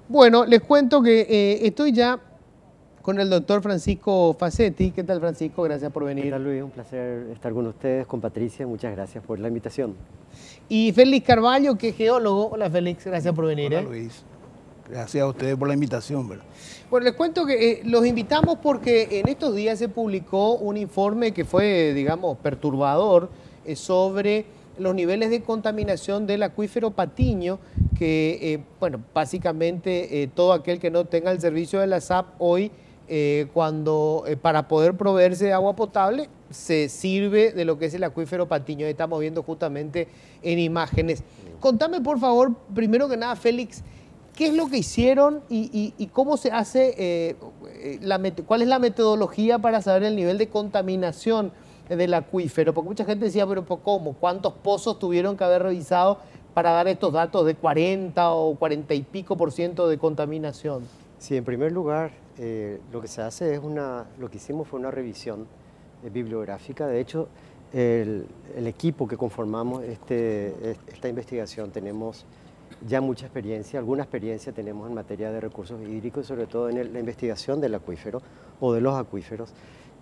Bueno, les cuento que estoy ya con el doctor Francisco Facetti. ¿Qué tal, Francisco? Gracias por ¿Qué venir. tal, Luis? Un placer estar con ustedes, con Patricia. Muchas gracias por la invitación. Y Félix Carvalho, que es geólogo. Hola, Félix. Gracias por venir. Hola, Luis. Gracias a ustedes por la invitación, ¿verdad? Bueno, les cuento que los invitamos porque en estos días se publicó un informe que fue, digamos, perturbador sobre los niveles de contaminación del acuífero Patiño, que, bueno, básicamente todo aquel que no tenga el servicio de la SAP hoy, para poder proveerse de agua potable, se sirve de lo que es el acuífero Patiño. Estamos viendo justamente en imágenes. Contame, por favor, primero que nada, Félix, ¿qué es lo que hicieron y cómo se hace, cuál es la metodología para saber el nivel de contaminación del acuífero? Porque mucha gente decía, pero ¿cómo? ¿Cuántos pozos tuvieron que haber revisado para dar estos datos de 40 o 40 y pico % de contaminación? Sí, en primer lugar, lo que se hace es lo que hicimos fue una revisión bibliográfica. De hecho, el equipo que conformamos esta investigación tenemos ya mucha experiencia, alguna experiencia tenemos en materia de recursos hídricos, sobre todo en la investigación del acuífero o de los acuíferos,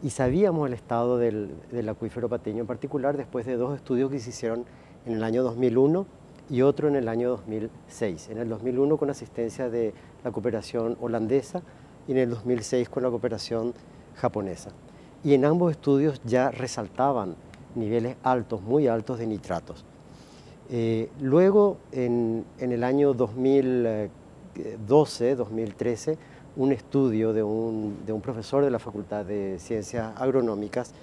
y sabíamos el estado del acuífero Patiño en particular después de dos estudios que se hicieron en el año 2001 y otro en el año 2006. En el 2001 con asistencia de la cooperación holandesa y en el 2006 con la cooperación japonesa. Y en ambos estudios ya resaltaban niveles altos, muy altos de nitratos. Luego, en el año 2012, 2013, un estudio de un profesor de la Facultad de Ciencias Agronómicas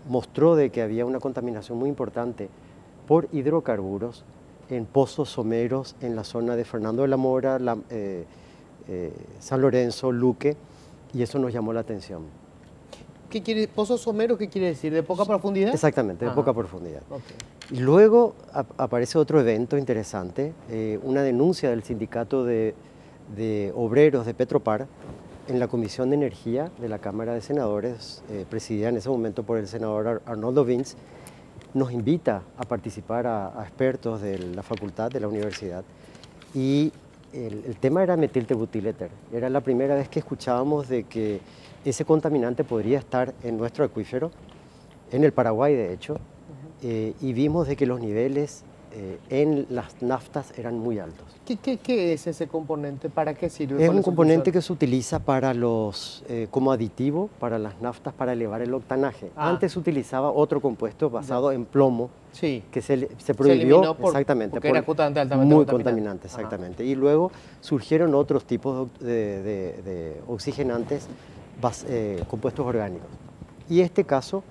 mostró de que había una contaminación muy importante por hidrocarburos en pozos someros en la zona de Fernando de la Mora, San Lorenzo, Luque, y eso nos llamó la atención. ¿Qué quiere, pozos someros, qué quiere decir? ¿De poca profundidad? Exactamente, de poca profundidad. Okay. Y luego aparece otro evento interesante, una denuncia del sindicato de obreros de Petropar en la Comisión de Energía de la Cámara de Senadores, presidida en ese momento por el senador Arnoldo Vince, nos invita a participar a expertos de la facultad, de la universidad, y el tema era metiltebutyléter. Era la primera vez que escuchábamos de que ese contaminante podría estar en nuestro acuífero, en el Paraguay de hecho, y vimos de que los niveles en las naftas eran muy altos. ¿Qué es ese componente? ¿Para qué sirve? Es un componente que se utiliza para como aditivo para las naftas para elevar el octanaje. Antes se utilizaba otro compuesto basado en plomo, sí, que se prohibió exactamente, porque era justamente altamente muy contaminante. Exactamente. Y luego surgieron otros tipos de oxigenantes compuestos orgánicos. Y este caso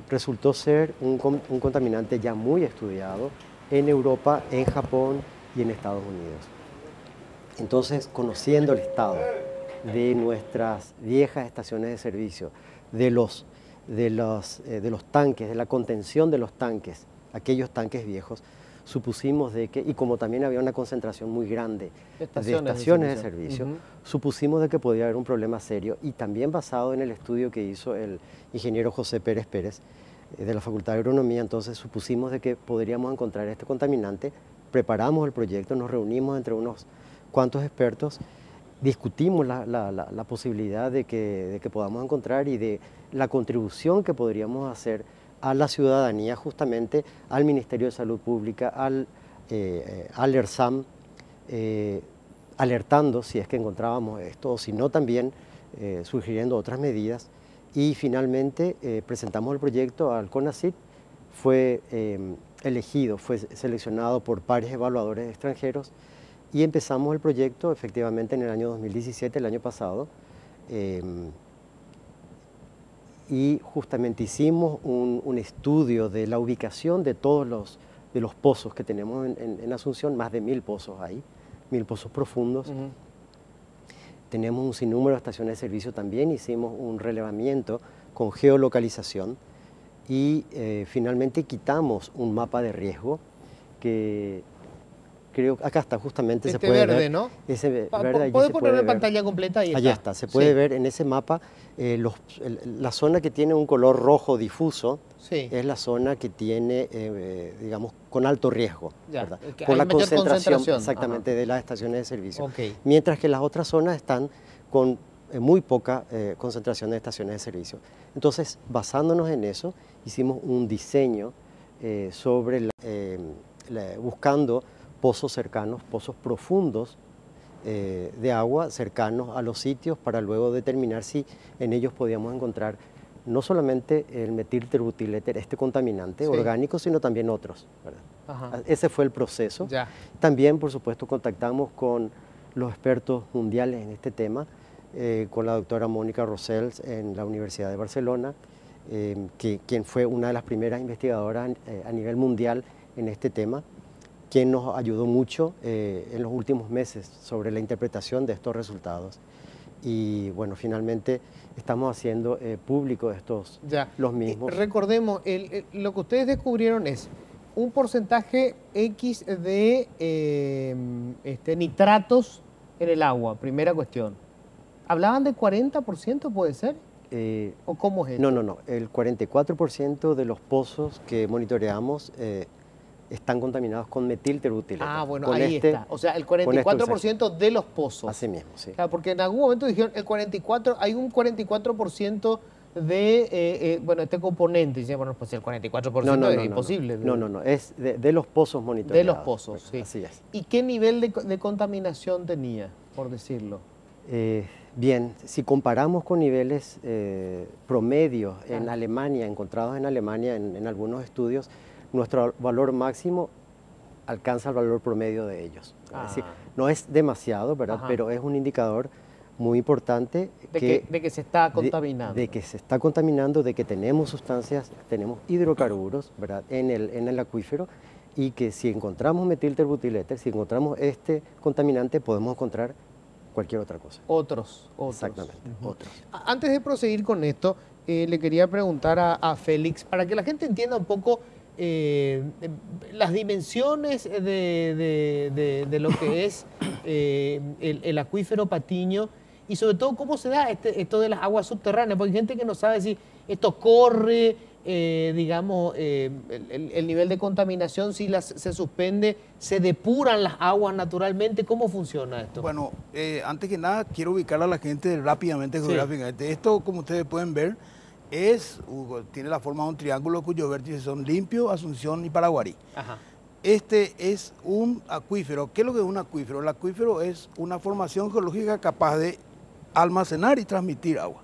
resultó ser un contaminante ya muy estudiado en Europa, en Japón y en Estados Unidos. Entonces, conociendo el estado de nuestras viejas estaciones de servicio, de los tanques, de la contención de los tanques, aquellos tanques viejos, supusimos de que, y como también había una concentración muy grande de estaciones de servicio, supusimos de que podía haber un problema serio, y también basado en el estudio que hizo el ingeniero José Pérez Pérez de la Facultad de Agronomía. Entonces supusimos de que podríamos encontrar este contaminante, preparamos el proyecto, nos reunimos entre unos cuantos expertos, discutimos la posibilidad de que podamos encontrar y de la contribución que podríamos hacer a la ciudadanía, justamente al Ministerio de Salud Pública, al ERSAM, alertando si es que encontrábamos esto, o si no también sugiriendo otras medidas. Y finalmente presentamos el proyecto al CONACYT, fue elegido, fue seleccionado por pares evaluadores extranjeros, y empezamos el proyecto efectivamente en el año 2017, el año pasado, y justamente hicimos un estudio de la ubicación de todos los pozos que tenemos en Asunción, más de 1000 pozos hay, 1000 pozos profundos. Tenemos un sinnúmero de estaciones de servicio también, hicimos un relevamiento con geolocalización y finalmente quitamos un mapa de riesgo que creo, acá está, justamente se Este puede verde, ver. ¿no? Ese verde allí ¿Puedes se poner puede en ver. pantalla completa? Ahí Allá está. está, se puede Sí. ver en ese mapa la zona que tiene un color rojo difuso. Sí. Es la zona que tiene, digamos, con alto riesgo, Ya, ¿verdad? que Por hay la mayor concentración. exactamente, de las estaciones de servicio. Ok. Mientras que las otras zonas están con muy poca concentración de estaciones de servicio. Entonces, basándonos en eso, hicimos un diseño buscando pozos cercanos, pozos profundos de agua cercanos a los sitios para luego determinar si en ellos podíamos encontrar no solamente el metilterbutyléter, este contaminante orgánico, sino también otros, ¿verdad? Ajá. Ese fue el proceso. Ya. También, por supuesto, contactamos con los expertos mundiales en este tema, con la doctora Mónica Rossells en la Universidad de Barcelona, quien fue una de las primeras investigadoras a nivel mundial en este tema, quien nos ayudó mucho en los últimos meses sobre la interpretación de estos resultados. Y bueno, finalmente estamos haciendo público los mismos. Recordemos, lo que ustedes descubrieron es un porcentaje X de nitratos en el agua, primera cuestión. ¿Hablaban de 40%, puede ser? ¿O cómo es esto? No. El 44% de los pozos que monitoreamos están contaminados con metilterbutyléter. Ah, bueno, ahí está. O sea, el 44% de los pozos. Así mismo, sí. Claro, porque en algún momento dijeron hay un 44% de, este componente. Y decían, bueno, pues el 44% es imposible. No, es de los pozos monitoreados. De los pozos, sí. Así es. ¿Y qué nivel de contaminación tenía, por decirlo? Bien, si comparamos con niveles promedios en Alemania, encontrados en Alemania en algunos estudios, nuestro valor máximo alcanza el valor promedio de ellos. Es decir, no es demasiado, ¿verdad? Pero es un indicador muy importante de que se está contaminando. De que se está contaminando, de que tenemos sustancias, tenemos hidrocarburos, ¿verdad? En el acuífero, y que si encontramos metilterbutyléter, si encontramos este contaminante, podemos encontrar cualquier otra cosa. Otros. Exactamente, otros. Antes de proseguir con esto, le quería preguntar a Félix, para que la gente entienda un poco las dimensiones de lo que es el acuífero Patiño, y sobre todo cómo se da esto de las aguas subterráneas, porque hay gente que no sabe si esto corre, el nivel de contaminación, si se suspende, se depuran las aguas naturalmente. ¿Cómo funciona esto? Bueno, antes que nada quiero ubicar a la gente rápidamente geográficamente. Esto, como ustedes pueden ver, tiene la forma de un triángulo cuyos vértices son Limpio, Asunción y Paraguarí. Ajá. Este es un acuífero. ¿Qué es lo que es un acuífero? El acuífero es una formación geológica capaz de almacenar y transmitir agua.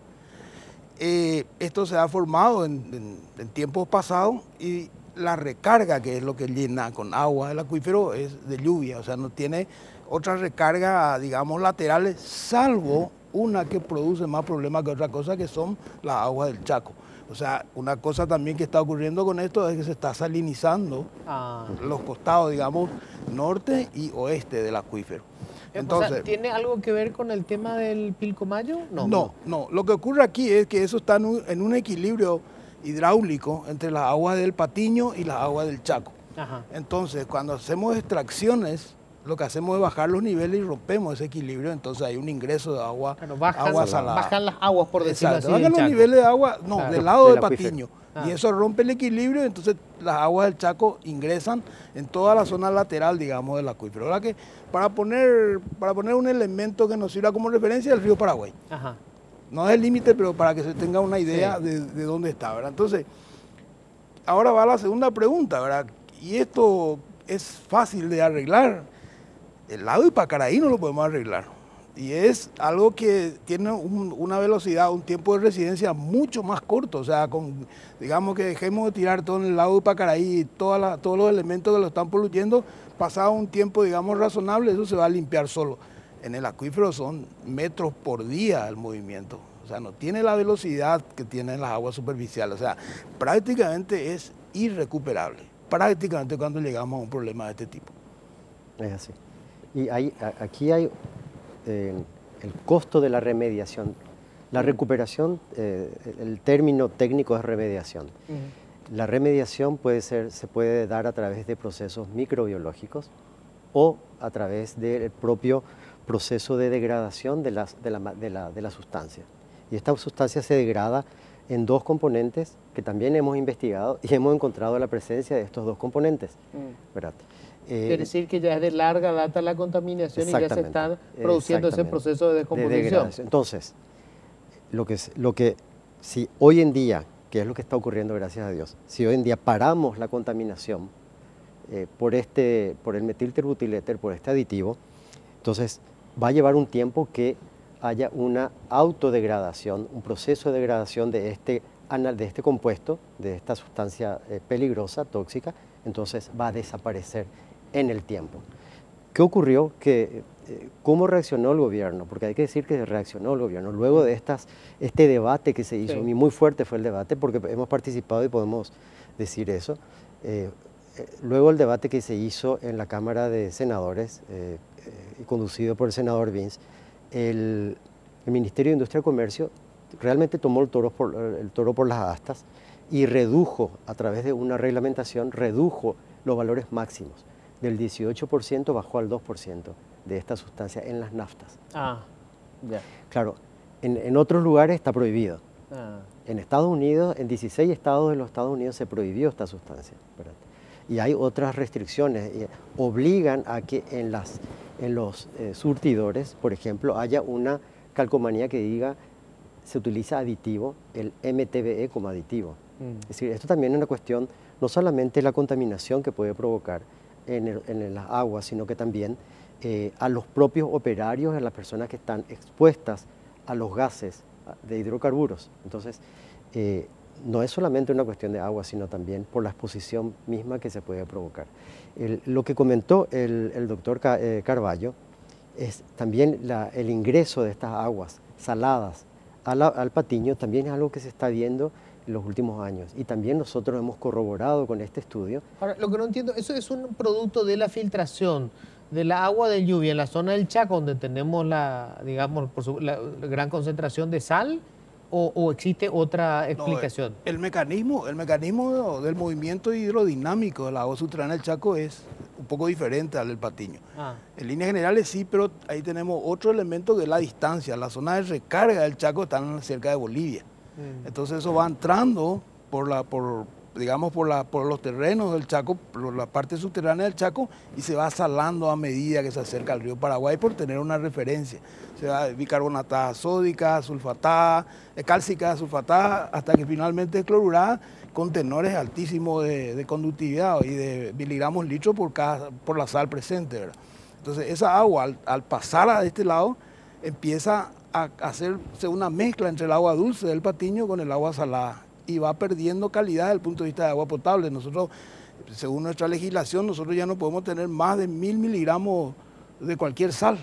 Esto se ha formado en tiempos pasados, y la recarga, que es lo que llena con agua el acuífero, es de lluvia. O sea, no tiene otra recarga, digamos, laterales, salvo una que produce más problemas que otra cosa, que son las aguas del Chaco. O sea, una cosa también que está ocurriendo con esto es que se está salinizando los costados, digamos, norte y oeste del acuífero. Entonces, o sea, ¿tiene algo que ver con el tema del Pilcomayo? No. Lo que ocurre aquí es que eso está en un equilibrio hidráulico entre las aguas del Patiño y las aguas del Chaco. Ajá. Entonces, cuando hacemos extracciones, lo que hacemos es bajar los niveles y rompemos ese equilibrio, entonces hay un ingreso de agua, agua salada. Bajan las aguas, por decirlo así. Bajan los niveles de agua, del lado del Patiño. Y eso rompe el equilibrio, entonces las aguas del Chaco ingresan en toda la zona lateral, digamos, del acuífero. ¿Verdad? Que para poner un elemento que nos sirva como referencia, el río Paraguay. Ajá. No es el límite, pero para que se tenga una idea de dónde está, ¿verdad? Entonces, ahora va la segunda pregunta, ¿verdad? Y esto es fácil de arreglar. El lago Ipacaraí no lo podemos arreglar. Y es algo que tiene una velocidad, un tiempo de residencia mucho más corto. O sea, digamos que dejemos de tirar todo en el lago Ipacaraí y todos los elementos que lo están poluyendo, pasado un tiempo, digamos, razonable, eso se va a limpiar solo. En el acuífero son metros por día el movimiento. O sea, no tiene la velocidad que tienen las aguas superficiales. O sea, prácticamente es irrecuperable. Prácticamente cuando llegamos a un problema de este tipo. Es así. Y aquí hay el costo de la remediación. La recuperación, el término técnico es remediación. La remediación se puede dar a través de procesos microbiológicos, o a través del propio proceso de degradación de la sustancia. Y esta sustancia se degrada en dos componentes que también hemos investigado y hemos encontrado la presencia de estos dos componentes, ¿verdad? Quiere decir que ya es de larga data la contaminación y ya se está produciendo ese proceso de descomposición. Entonces, si hoy en día, que es lo que está ocurriendo gracias a Dios, si hoy en día paramos la contaminación por el metilterbutyléter, por este aditivo, entonces va a llevar un tiempo que haya una autodegradación, un proceso de degradación de este compuesto, de esta sustancia peligrosa, tóxica, entonces va a desaparecer en el tiempo. ¿Qué ocurrió? ¿Cómo reaccionó el gobierno? Porque hay que decir que reaccionó el gobierno. Luego de este debate que se hizo, sí, y muy fuerte fue el debate, porque hemos participado y podemos decir eso. Luego el debate que se hizo en la Cámara de Senadores, conducido por el senador Vince, el Ministerio de Industria y Comercio realmente tomó el toro por las astas y redujo, a través de una reglamentación, redujo los valores máximos. Del 18% bajó al 2% de esta sustancia en las naftas. Ya. Claro, en otros lugares está prohibido. En Estados Unidos, en 16 estados de los Estados Unidos se prohibió esta sustancia, ¿verdad? Y hay otras restricciones, obligan a que en los surtidores, por ejemplo, haya una calcomanía que diga, se utiliza aditivo, el MTBE como aditivo. Es decir, esto también es una cuestión, no solamente la contaminación que puede provocar en las aguas, sino que también a los propios operarios, a las personas que están expuestas a los gases de hidrocarburos. Entonces, no es solamente una cuestión de agua, sino también por la exposición misma que se puede provocar. Lo que comentó el doctor Carballo es también el ingreso de estas aguas saladas al Patiño, también es algo que se está viendo en los últimos años. Y también nosotros hemos corroborado con este estudio. Ahora, lo que no entiendo, ¿eso es un producto de la filtración de la agua de lluvia en la zona del Chaco, donde tenemos la gran concentración de sal? ¿O existe otra explicación? No, el mecanismo del movimiento hidrodinámico de la agua subterránea del Chaco es un poco diferente al del Patiño. En líneas generales sí, pero ahí tenemos otro elemento que es la distancia. Las zonas de recarga del Chaco están cerca de Bolivia. Entonces eso va entrando por los terrenos del Chaco, por la parte subterránea del Chaco, y se va salando a medida que se acerca al río Paraguay, por tener una referencia. Se va bicarbonatada sódica, sulfatada, cálcica, sulfatada, hasta que finalmente es clorurada, con tenores altísimos de conductividad y de miligramos litro por la sal presente, ¿verdad? Entonces esa agua, al pasar a este lado, empieza a hacerse una mezcla entre el agua dulce del Patiño con el agua salada, y va perdiendo calidad desde el punto de vista de agua potable. Nosotros, según nuestra legislación, nosotros ya no podemos tener más de 1000 miligramos de cualquier sal.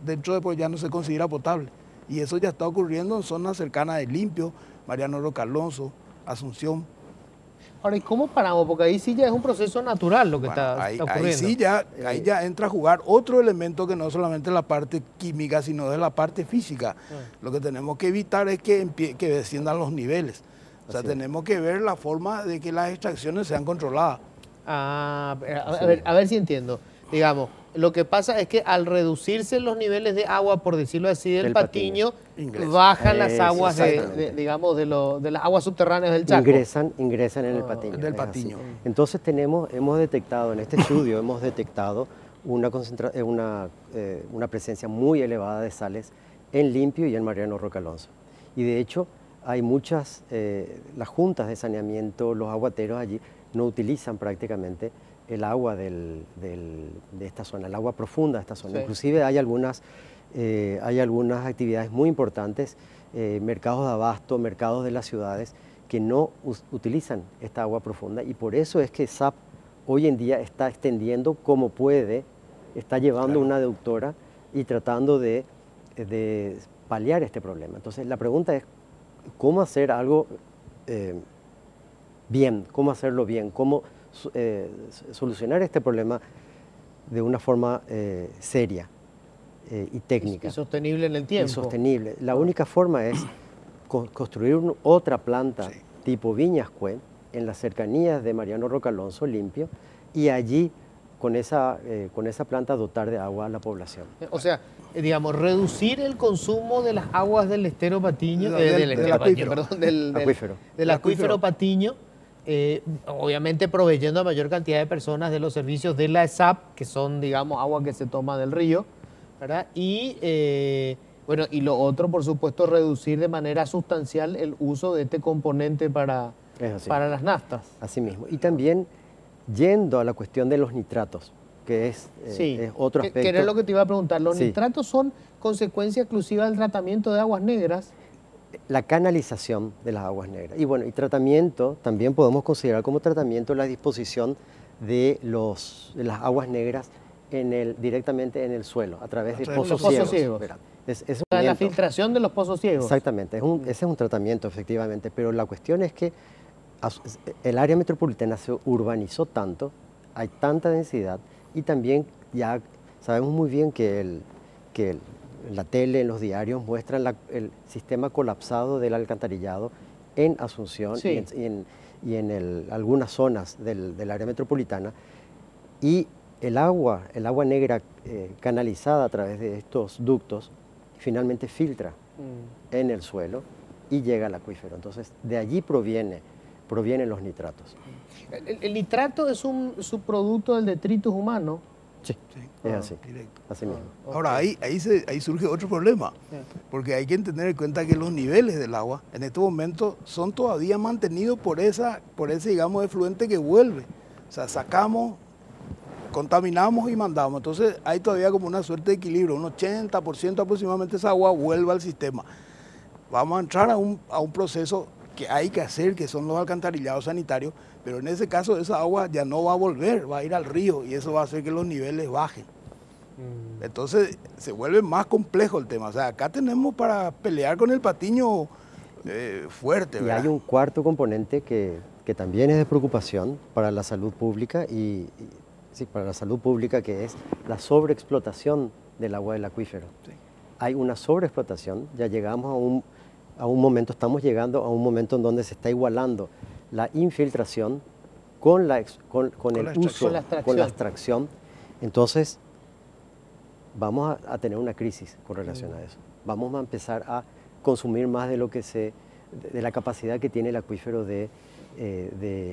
Dentro de pues ya no se considera potable. Y eso ya está ocurriendo en zonas cercanas de Limpio, Mariano Roca Alonso, Asunción. Ahora, ¿y cómo paramos? Porque ahí sí ya es un proceso natural lo que está ocurriendo. Ahí ya entra a jugar otro elemento que no es solamente la parte química, sino de la parte física. Lo que tenemos que evitar es que desciendan los niveles. O sea, tenemos que ver la forma de que las extracciones sean controladas. A ver si entiendo. Digamos, lo que pasa es que al reducirse los niveles de agua, por decirlo así, del Patiño, bajan las aguas de las aguas subterráneas del Chaco. Ingresan en el Patiño. Del Patiño. Entonces hemos detectado, en este estudio, una presencia muy elevada de sales en Limpio y en Mariano Roca Alonso. Y de hecho, hay las juntas de saneamiento, los aguateros allí no utilizan prácticamente el agua de esta zona, el agua profunda de esta zona. Sí. Inclusive hay algunas actividades muy importantes, mercados de abasto, mercados de las ciudades, que no utilizan esta agua profunda, y por eso es que SAP hoy en día está extendiendo como puede, está llevando una aductora y tratando de paliar este problema. Entonces la pregunta es, ¿cómo hacer algo bien? ¿Cómo hacerlo bien? ¿Cómo solucionar este problema de una forma seria y técnica? Y sostenible en el tiempo. Y sostenible. La única forma es construir otra planta tipo Viñascue en las cercanías de Mariano Roca Alonso, Limpio, y allí con esa planta dotar de agua a la población. O sea, digamos, reducir el consumo de las aguas del estero Patiño, del acuífero. perdón, Acuífero. del acuífero Patiño, obviamente proveyendo a mayor cantidad de personas de los servicios de la ESAP, que son, digamos, agua que se toma del río, ¿verdad? Y, bueno, y lo otro, por supuesto, reducir de manera sustancial el uso de este componente para las naftas. Así mismo. Y también yendo a la cuestión de los nitratos, que es otro aspecto. Que era lo que te iba a preguntar. ¿Los Sí. nitratos son consecuencia exclusiva del tratamiento de aguas negras? La canalización de las aguas negras. Y bueno, y tratamiento, también podemos considerar como tratamiento la disposición de las aguas negras directamente en el suelo, a través de pozos ciegos. ¿Verdad? La filtración de los pozos ciegos. Exactamente, ese es un tratamiento efectivamente, pero la cuestión es que el área metropolitana se urbanizó tanto, hay tanta densidad y también ya sabemos muy bien que la tele, en los diarios muestran el sistema colapsado del alcantarillado en Asunción Sí. y en algunas zonas del área metropolitana, y el agua negra canalizada a través de estos ductos finalmente filtra en el suelo y llega al acuífero. Entonces, de allí provienen los nitratos. ¿El nitrato es un subproducto del detritus humano? Sí, es así, Directo. así mismo. Ahora, ahí surge otro problema, porque hay que tener en cuenta que los niveles del agua en este momento son todavía mantenidos por ese, digamos, efluente que vuelve. O sea, sacamos, contaminamos y mandamos. Entonces hay todavía como una suerte de equilibrio, un 80% aproximadamente de esa agua vuelve al sistema. Vamos a entrar a un proceso que hay que hacer, que son los alcantarillados sanitarios, pero en ese caso esa agua ya no va a volver, va a ir al río y eso va a hacer que los niveles bajen. Entonces se vuelve más complejo el tema. O sea, acá tenemos para pelear con el Patiño fuerte, ¿verdad? Y hay un cuarto componente que también es de preocupación para la salud pública, para la salud pública, que es la sobreexplotación del agua del acuífero. Sí. Hay una sobreexplotación, ya llegamos estamos llegando a un momento en donde se está igualando la infiltración con la extracción. Entonces, vamos a tener una crisis con relación a eso. Vamos a empezar a consumir más de de la capacidad que tiene el acuífero de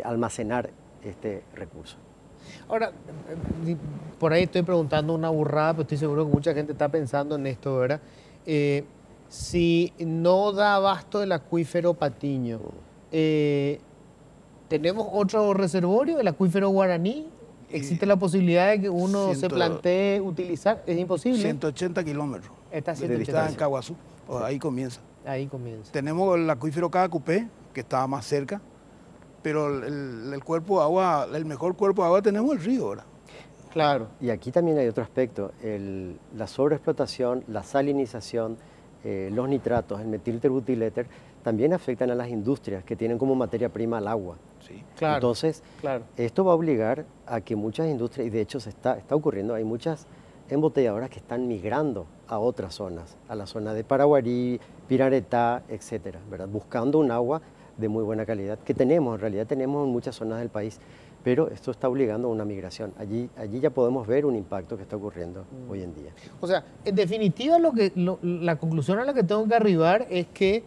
almacenar este recurso. Ahora, por ahí estoy preguntando una burrada, pero estoy seguro que mucha gente está pensando en esto, ¿verdad? Si no da abasto el acuífero Patiño, ¿tenemos otro reservorio, el acuífero Guaraní? ¿Existe la posibilidad de que uno se plantee utilizar? ¿Es imposible? 180 kilómetros. Está en Caguazú, ahí comienza. Ahí comienza. Tenemos el acuífero Cadacupé, que está más cerca, pero el cuerpo de agua, el mejor cuerpo de agua tenemos el río ahora. Claro. Y aquí también hay otro aspecto, la sobreexplotación, la salinización, los nitratos, el metilterbutiléter, también afectan a las industrias que tienen como materia prima el agua. Sí. Claro. Entonces, esto va a obligar a que muchas industrias, y de hecho está ocurriendo, hay muchas embotelladoras que están migrando a otras zonas, a la zona de Paraguarí, Piraretá, etcétera, ¿verdad? Buscando un agua de muy buena calidad, que en realidad tenemos en muchas zonas del país, pero esto está obligando a una migración. Allí ya podemos ver un impacto que está ocurriendo hoy en día. O sea, en definitiva, la conclusión a la que tengo que arribar es que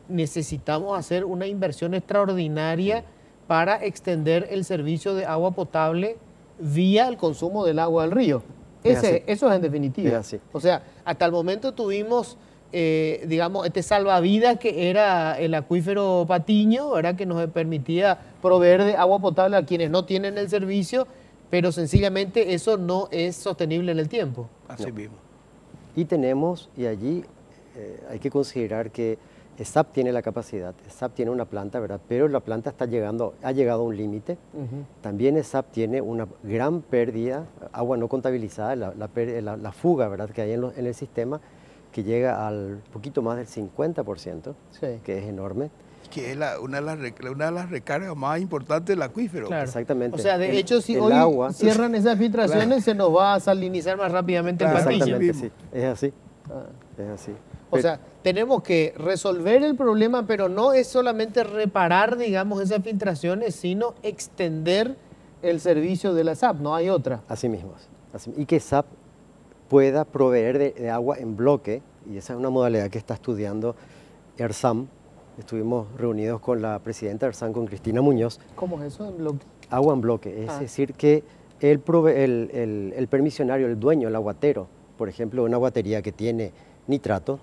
necesitamos hacer una inversión extraordinaria para extender el servicio de agua potable vía el consumo del agua del río. Eso es en definitiva. Es así. O sea, hasta el momento tuvimos, digamos, este salvavidas que era el acuífero Patiño, ¿verdad? Que nos permitía proveer de agua potable a quienes no tienen el servicio, pero sencillamente eso no es sostenible en el tiempo. Así mismo. Y allí hay que considerar que ESAP tiene la capacidad, ESAP tiene una planta, ¿verdad? Pero la planta ha llegado a un límite. También ESAP tiene una gran pérdida, agua no contabilizada, la fuga, ¿verdad? Que hay en el sistema, que llega al poquito más del 50%, que es enorme. Que es una de las recargas más importantes del acuífero. Claro. Exactamente. O sea, de hecho, si hoy cierran esas filtraciones, se nos va a salinizar más rápidamente el Patiño. Exactamente, sí. Es así. Es así. O sea, tenemos que resolver el problema, pero no es solamente reparar, digamos, esas filtraciones, sino extender el servicio de la SAP, no hay otra. Así mismo. Y que SAP pueda proveer de agua en bloque, y esa es una modalidad que está estudiando ERSAM. Estuvimos reunidos con la presidenta de ERSAM, con Cristina Muñoz. ¿Cómo es eso en bloque? Agua en bloque, es decir, que el permisionario, el dueño, el aguatero, por ejemplo, una aguatería que tiene nitrato,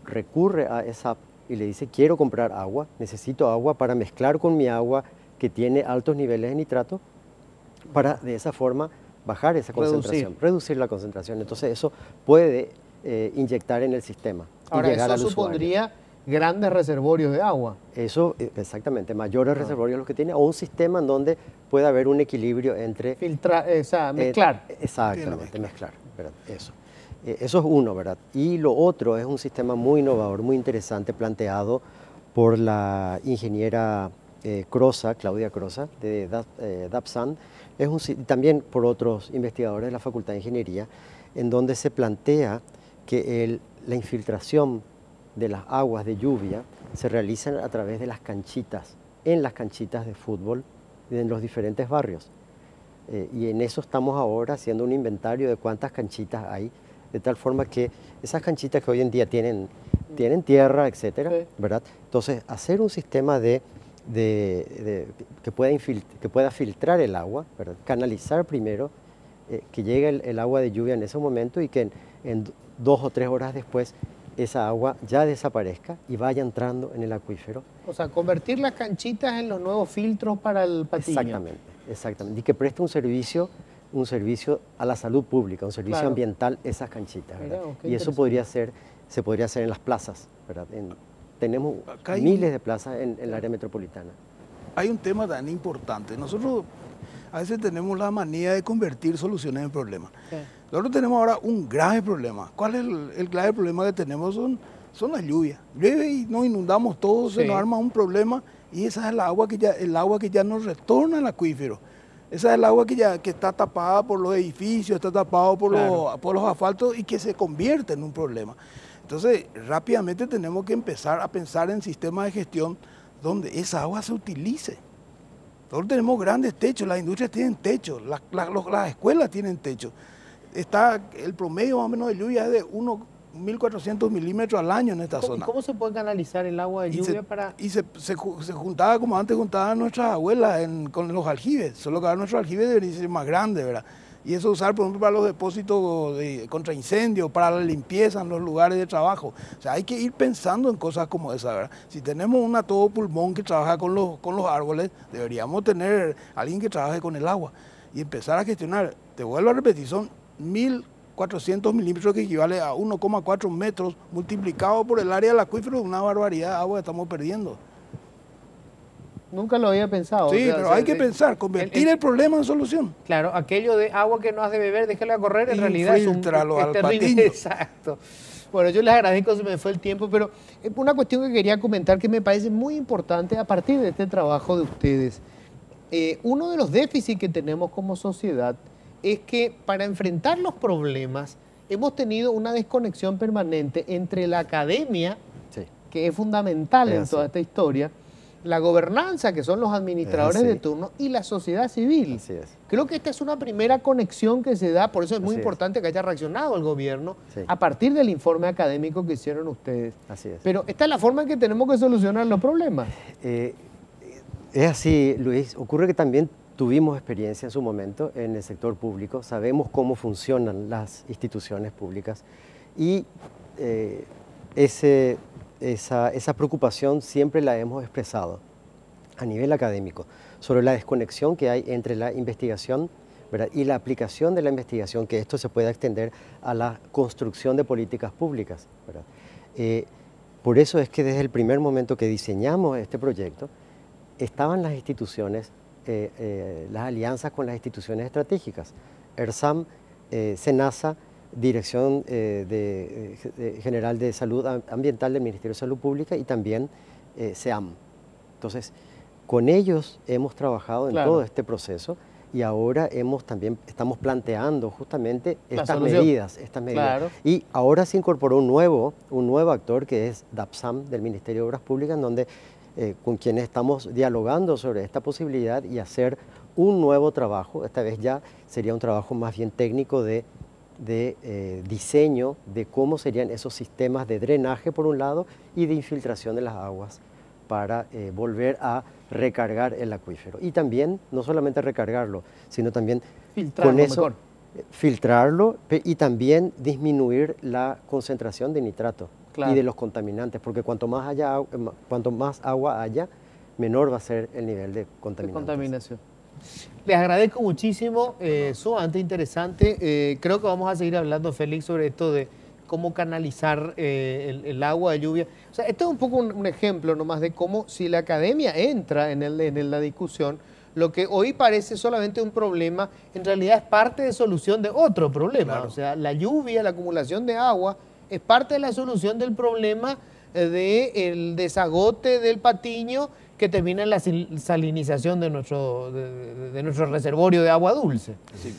recurre a ESAP y le dice, quiero comprar agua, necesito agua para mezclar con mi agua que tiene altos niveles de nitrato, para de esa forma bajar esa concentración, reducir la concentración. Entonces eso puede inyectar en el sistema. Ahora, y llegar eso al supondría grandes reservorios de agua. Eso, exactamente, mayores reservorios los que tiene, o un sistema en donde pueda haber un equilibrio entre... mezclar. Exactamente, mezclar, ¿verdad? Eso es uno, ¿verdad? Y lo otro es un sistema muy innovador, muy interesante, planteado por la ingeniera Crosa, Claudia Crosa, de DAPSAN, también por otros investigadores de la Facultad de Ingeniería, en donde se plantea que la infiltración de las aguas de lluvia se realiza a través de las canchitas, en las canchitas de fútbol en los diferentes barrios. Y en eso estamos ahora haciendo un inventario de cuántas canchitas hay, de tal forma que esas canchitas que hoy en día tienen tierra, etcétera, sí, ¿verdad? Entonces, hacer un sistema que pueda filtrar el agua, ¿verdad? Canalizar primero, que llegue el agua de lluvia en ese momento y que en 2 o 3 horas después esa agua ya desaparezca y vaya entrando en el acuífero. O sea, convertir las canchitas en los nuevos filtros para el patiño. Exactamente. Y que preste un servicio a la salud pública, un servicio ambiental, esas canchitas, ¿verdad? Y eso se podría hacer en las plazas, ¿verdad? Tenemos miles de plazas en el área metropolitana. Hay un tema tan importante. Nosotros a veces tenemos la manía de convertir soluciones en problemas. Sí. Nosotros tenemos ahora un grave problema. ¿Cuál es el grave problema que tenemos? Son las lluvias. Llueve y nos inundamos todos, sí, se nos arma un problema, y esa es el agua que ya nos retorna al acuífero. Esa es el agua que está tapada por los edificios, está tapado por los asfaltos, y que se convierte en un problema. Entonces, rápidamente tenemos que empezar a pensar en sistemas de gestión donde esa agua se utilice. Nosotros tenemos grandes techos, las industrias tienen techos, las escuelas tienen techos. El promedio más o menos de lluvia es de 1.400 milímetros al año en esta zona. ¿Cómo se puede canalizar el agua de lluvia se juntaba como antes juntaban nuestras abuelas con los aljibes, solo que ahora nuestros aljibes deberían ser más grandes, ¿verdad? Y eso usar, por ejemplo, para los depósitos contra incendios, para la limpieza en los lugares de trabajo. O sea, hay que ir pensando en cosas como esa, ¿verdad? Si tenemos un todo pulmón que trabaja con los árboles, deberíamos tener alguien que trabaje con el agua y empezar a gestionar. Te vuelvo a repetir, son 1.400 milímetros, que equivale a 1,4 metros multiplicado por el área del acuífero, una barbaridad de agua que estamos perdiendo. Nunca lo había pensado. Sí, pero hay que pensar, convertir el problema en solución. Claro, aquello de agua que no has de beber, déjala correr, en realidad es terrible. Exacto. Bueno, yo les agradezco, se me fue el tiempo, pero una cuestión que quería comentar que me parece muy importante a partir de este trabajo de ustedes. Uno de los déficits que tenemos como sociedad es que para enfrentar los problemas hemos tenido una desconexión permanente entre la academia, sí, que es fundamental en toda esta historia, la gobernanza, que son los administradores de turno, y la sociedad civil. Así es. Creo que esta es una primera conexión que se da, por eso es muy importante que haya reaccionado el gobierno a partir del informe académico que hicieron ustedes. Así es. Pero esta es la forma en que tenemos que solucionar los problemas. Es así, Luis. Ocurre que también tuvimos experiencia en su momento en el sector público, sabemos cómo funcionan las instituciones públicas, y esa preocupación siempre la hemos expresado a nivel académico sobre la desconexión que hay entre la investigación, ¿verdad?, y la aplicación de la investigación, que esto se pueda extender a la construcción de políticas públicas, ¿verdad? Por eso es que desde el primer momento que diseñamos este proyecto estaban las instituciones, las alianzas con las instituciones estratégicas, ERSAM, SENASA, Dirección General de Salud Ambiental del Ministerio de Salud Pública, y también SEAM. Entonces, con ellos hemos trabajado en todo este proceso, y ahora estamos planteando justamente estas medidas. Claro. Y ahora se incorporó un nuevo actor, que es DAPSAM, del Ministerio de Obras Públicas, en donde con quienes estamos dialogando sobre esta posibilidad y hacer un nuevo trabajo. Esta vez ya sería un trabajo más bien técnico de diseño de cómo serían esos sistemas de drenaje por un lado y de infiltración de las aguas para volver a recargar el acuífero. Y también, no solamente recargarlo, sino también Filtrarlo con eso mejor. filtrarlo y también disminuir la concentración de nitrato Claro. y de los contaminantes, porque cuanto más agua haya, menor va a ser el nivel de De contaminantes. contaminación. Les agradezco muchísimo, sumamente interesante. Creo que vamos a seguir hablando, Félix, sobre esto de cómo canalizar el agua de lluvia. O sea, esto es un poco un ejemplo nomás de cómo si la academia entra en la discusión, lo que hoy parece solamente un problema, en realidad es parte de solución de otro problema. Claro. O sea, la lluvia, la acumulación de agua, es parte de la solución del problema del desagote del Patiño que termina en la salinización de nuestro reservorio de agua dulce. Sí.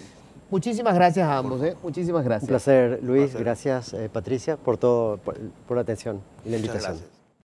Muchísimas gracias a ambos. Muchísimas gracias. Un placer, Luis. Un placer. Gracias, Patricia, por todo, por la atención y la Muchas invitación. gracias.